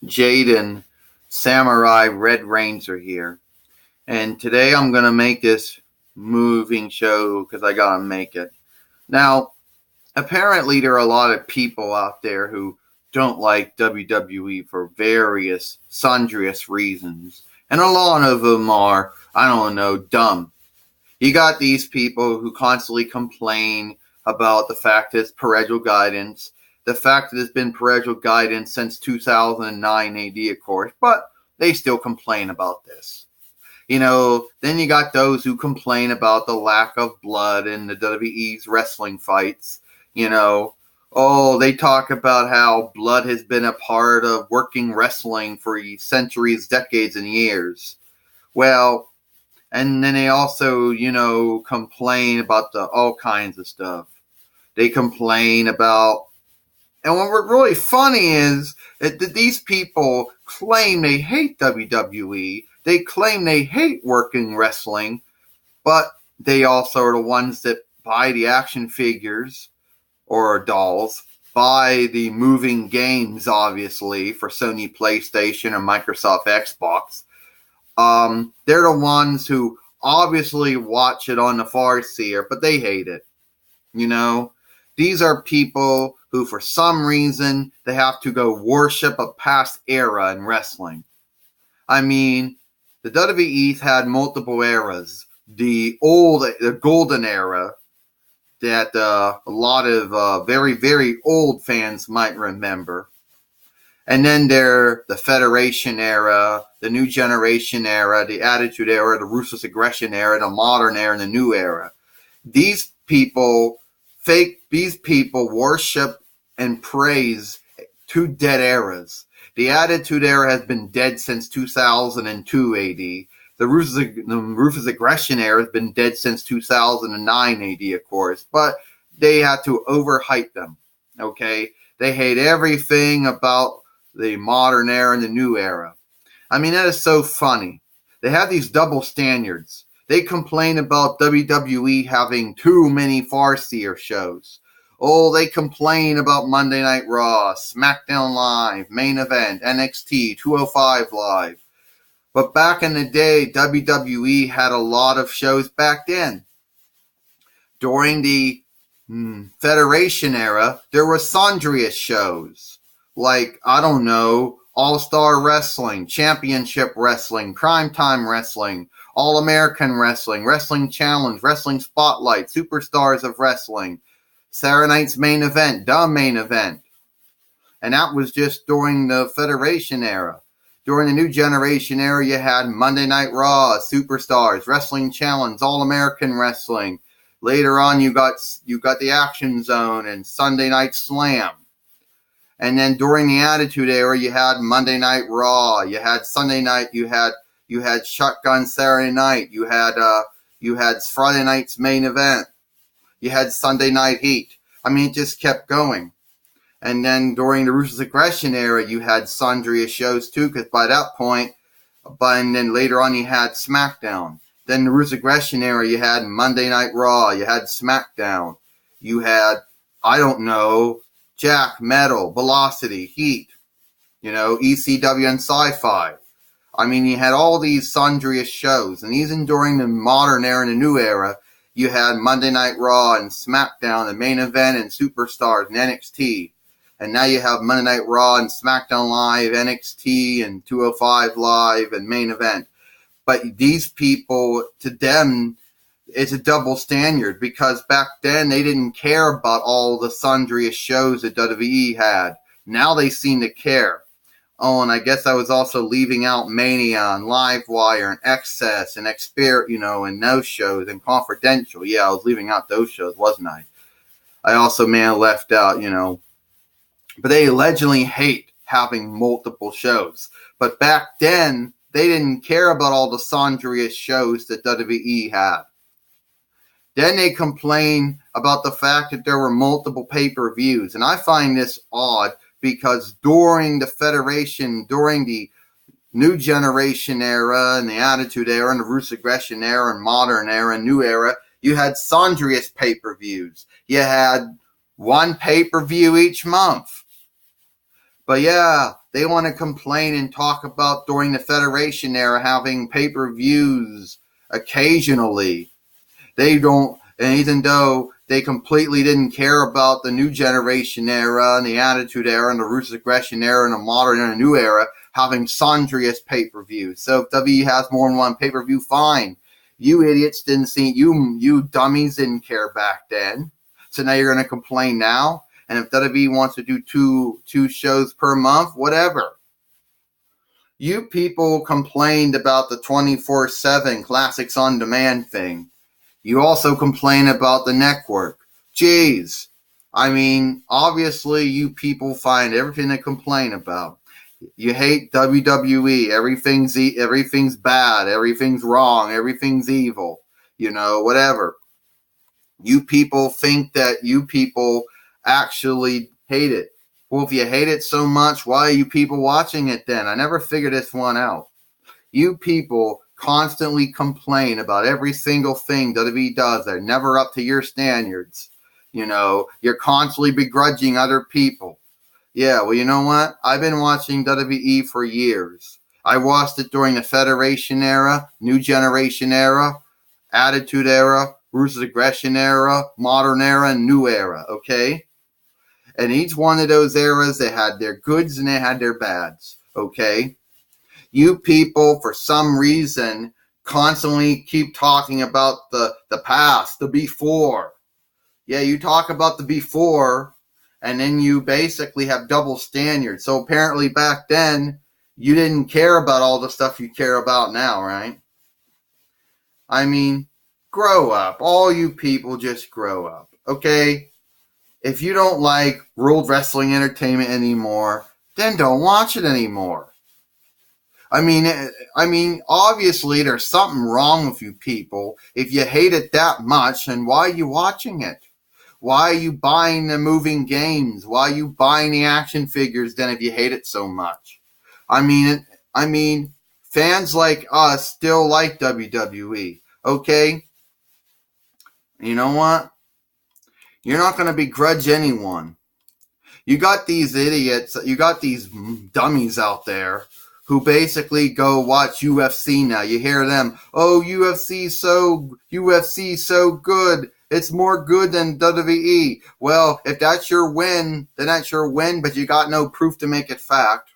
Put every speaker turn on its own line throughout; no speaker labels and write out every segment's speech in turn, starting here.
Jayden, Samurai Red Ranger here. And today I'm going to make this moving show because I got to make it. Now, apparently there are a lot of people out there who don't like WWE for various, sundrious reasons. And a lot of them are, I don't know, dumb. You got these people who constantly complain about the fact that it's parental guidance, the fact that it's been parental guidance since 2009 AD, of course, but they still complain about this. Then you got those who complain about the lack of blood in the WWE's wrestling fights. They talk about how blood has been a part of working wrestling for centuries, decades, and years. Well, and then they also, complain about all kinds of stuff. They complain about, and what really funny is that these people claim they hate WWE. They claim they hate working wrestling, but they also are the ones that buy the action figures or dolls, buy the moving games, obviously, for Sony PlayStation or Microsoft Xbox. They're the ones who obviously watch it on the Farseer, but they hate it. These are people who, for some reason, they have to go worship a past era in wrestling. I mean, the WWE's had multiple eras. The golden era that a lot of very, very old fans might remember. And then the Federation era, the New Generation era, the Attitude era, the Ruthless Aggression era, the Modern era, and the New era. These people worship and praise two dead eras. The Attitude era has been dead since 2002 AD. The Ruthless Aggression era has been dead since 2009 AD, of course. But they had to overhype them, okay? They hate everything about the modern era and the new era. I mean, that is so funny. They have these double standards. They complain about WWE having too many Farseer shows. They complain about Monday Night Raw, SmackDown Live, Main Event, NXT, 205 Live. But back in the day, WWE had a lot of shows back then. During the Federation era, there were sundriest shows. Like, I don't know, All-Star Wrestling, Championship Wrestling, Primetime Wrestling, All-American Wrestling, Wrestling Challenge, Wrestling Spotlight, Superstars of Wrestling, Saturday Night's Main Event, The Main Event. And that was just during the Federation era. During the New Generation era, you had Monday Night Raw, Superstars, Wrestling Challenge, All-American Wrestling. Later on, you got the Action Zone and Sunday Night Slam. And then during the Attitude era, you had Monday Night Raw, you had Sunday Night, you had Shotgun Saturday Night, you had Friday Night's Main Event, you had Sunday Night Heat. I mean, it just kept going. And then during the Ruthless Aggression era, you had sundry shows too, because by that point, and then later on you had SmackDown. Then the Ruthless Aggression era, you had Monday Night Raw, you had SmackDown, you had, I don't know, Jack, Metal, Velocity, Heat, ECW and Sci-Fi. I mean, you had all these sundriest shows. And even during the modern era and the new era, you had Monday Night Raw and SmackDown, the Main Event and Superstars and NXT. And now you have Monday Night Raw and SmackDown Live, NXT and 205 Live and Main Event. But these people, to them, it's a double standard because back then they didn't care about all the sundriest shows that WWE had. Now they seem to care. And I guess I was also leaving out Mania and Livewire and Excess and and those shows and Confidential. Yeah, I was leaving out those shows, wasn't I? I also may have left out, But they allegedly hate having multiple shows. But back then, they didn't care about all the sundriest shows that WWE had. Then they complain about the fact that there were multiple pay-per-views. And I find this odd because during the Federation, during the New Generation era and the Attitude era and the Ruthless Aggression era and Modern era and New era, you had sundriest pay-per-views. You had one pay-per-view each month. But yeah, they want to complain and talk about during the Federation era having pay-per-views occasionally. They don't, and even though they completely didn't care about the New Generation era and the Attitude era and the Ruthless Aggression era and the Modern and the New era having sundry pay-per-views. So if WWE has more than one pay-per-view, fine. You idiots didn't see, you dummies didn't care back then. So now you're going to complain now? And if WWE wants to do two shows per month, whatever. You people complained about the 24/7 Classics on Demand thing. You also complain about the network. Jeez. I mean, obviously you people find everything to complain about. You hate WWE. Everything's bad. Everything's wrong. Everything's evil. Whatever. You people think that you people actually hate it. Well, if you hate it so much, why are you people watching it then? I never figured this one out. You people constantly complain about every single thing WWE does. They're never up to your standards. You're constantly begrudging other people. Yeah, well, you know what? I've been watching WWE for years. I watched it during the Federation era, New Generation era, Attitude era, Ruthless Aggression era, Modern era, and New era, okay? And each one of those eras, they had their goods and they had their bads, okay? You people, for some reason, constantly keep talking about the past, the before. Yeah, you talk about the before, and then you basically have double standards. So apparently back then, you didn't care about all the stuff you care about now, right? I mean, grow up. All you people just grow up, okay? If you don't like World Wrestling Entertainment anymore, then don't watch it anymore. I mean, obviously there's something wrong with you people. If you hate it that much, then why are you watching it? Why are you buying the moving games? Why are you buying the action figures then if you hate it so much? I mean, fans like us still like WWE, okay? You know what? You're not going to begrudge anyone. You got these idiots, you got these dummies out there who basically go watch UFC now. You hear them, oh, UFC so good. It's more good than WWE. Well, if that's your win, then that's your win, but you got no proof to make it fact.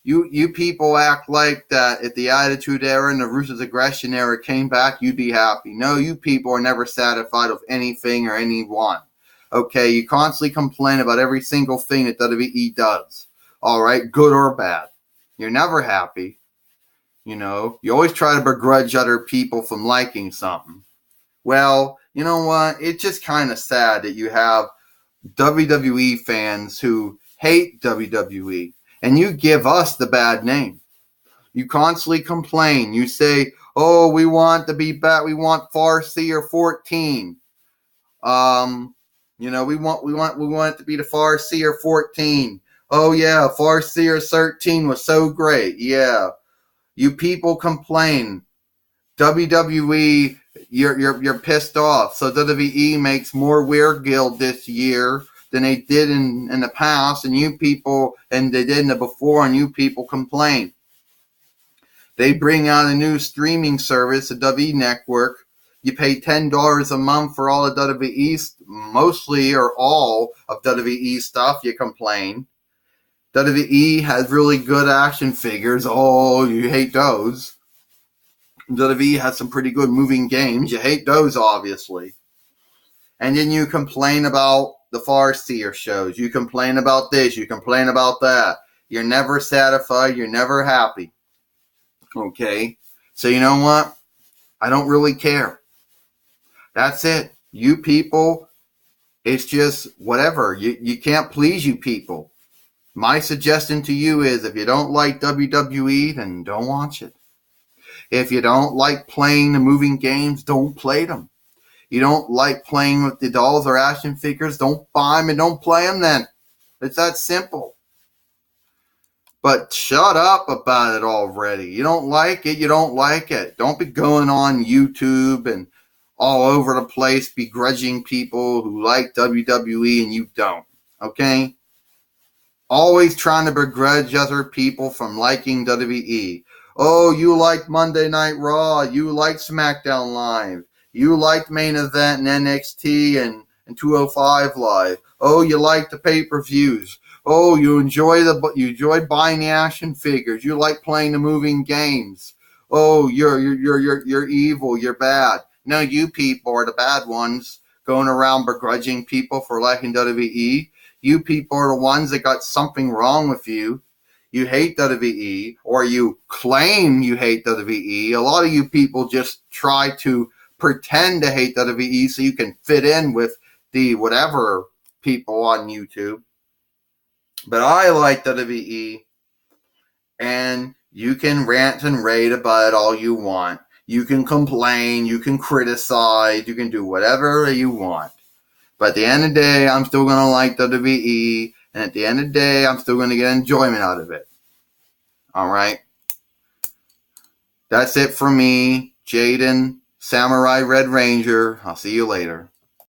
You people act like that if the Attitude Era and the Ruthless Aggression Era came back, you'd be happy. No, you people are never satisfied with anything or anyone. Okay, you constantly complain about every single thing that WWE does. All right, good or bad. You're never happy. You always try to begrudge other people from liking something. Well, you know what? It's just kind of sad that you have WWE fans who hate WWE, and you give us the bad name. You constantly complain. You say, oh, we want to be back. We want Farseer 14. We want it to be the Farseer 14. Oh yeah, Farseer 13 was so great. Yeah. You people complain. WWE, you're pissed off. So WWE makes more Weird Guild this year than they did in the past, and you people, and they did in the before, and you people complain. They bring out a new streaming service, the WWE Network. You pay $10 a month for all of WWE, mostly or all of WWE stuff. You complain. WWE has really good action figures. Oh, you hate those. WWE has some pretty good moving games. You hate those, obviously. And then you complain about the Farseer shows. You complain about this. You complain about that. You're never satisfied. You're never happy. Okay? So you know what? I don't really care. That's it. You people, it's just whatever. You can't please you people. My suggestion to you is if you don't like WWE, then don't watch it. If you don't like playing the moving games, don't play them. You don't like playing with the dolls or action figures, don't buy them and don't play them then. It's that simple. But shut up about it already. You don't like it, you don't like it. Don't be going on YouTube and all over the place begrudging people who like WWE and you don't. Okay? Always trying to begrudge other people from liking WWE. Oh, you liked Monday Night Raw. You liked SmackDown Live. You liked Main Event and NXT and 205 Live. Oh, you liked the pay-per-views. Oh, you enjoyed buying the action figures. You like playing the moving games. Oh, you're evil. You're bad. No, you people are the bad ones going around begrudging people for liking WWE. You people are the ones that got something wrong with you. You hate WWE, or you claim you hate WWE. A lot of you people just try to pretend to hate WWE so you can fit in with the whatever people on YouTube. But I like WWE, and you can rant and rave about it all you want. You can complain, you can criticize, you can do whatever you want. But at the end of the day, I'm still going to like WWE. And at the end of the day, I'm still going to get enjoyment out of it. All right. That's it for me, Jayden, Samurai Red Ranger. I'll see you later.